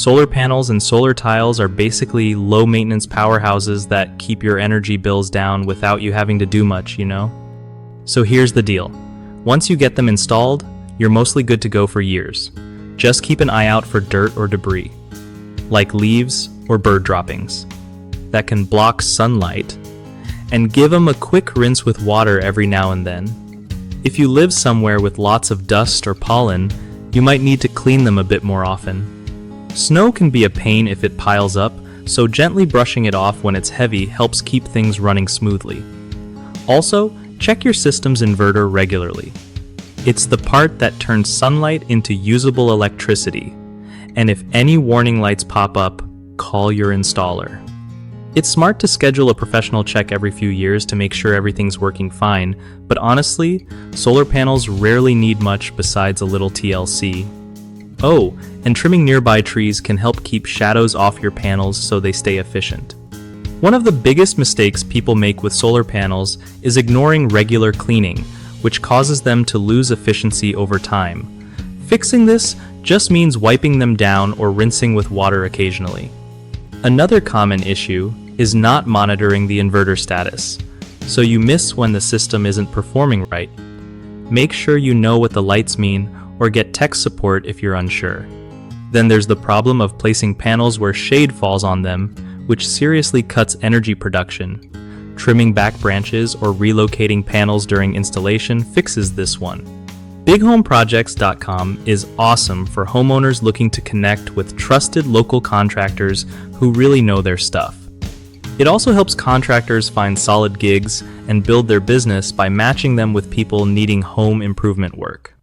Solar panels and solar tiles are basically low-maintenance powerhouses that keep your energy bills down without you having to do much, you know? So here's the deal. Once you get them installed, you're mostly good to go for years. Just keep an eye out for dirt or debris, like leaves or bird droppings, that can block sunlight, and give them a quick rinse with water every now and then. If you live somewhere with lots of dust or pollen, you might need to clean them a bit more often. Snow can be a pain if it piles up, so gently brushing it off when it's heavy helps keep things running smoothly. Also, check your system's inverter regularly. It's the part that turns sunlight into usable electricity, and if any warning lights pop up, call your installer. It's smart to schedule a professional check every few years to make sure everything's working fine, but honestly, solar panels rarely need much besides a little TLC. Oh, and trimming nearby trees can help keep shadows off your panels so they stay efficient. One of the biggest mistakes people make with solar panels is ignoring regular cleaning, which causes them to lose efficiency over time. Fixing this just means wiping them down or rinsing with water occasionally. Another common issue is not monitoring the inverter status, so you miss when the system isn't performing right. Make sure you know what the lights mean or get tech support if you're unsure. Then there's the problem of placing panels where shade falls on them, which seriously cuts energy production. Trimming back branches or relocating panels during installation fixes this one. BigHomeProjects.com is awesome for homeowners looking to connect with trusted local contractors who really know their stuff. It also helps contractors find solid gigs and build their business by matching them with people needing home improvement work.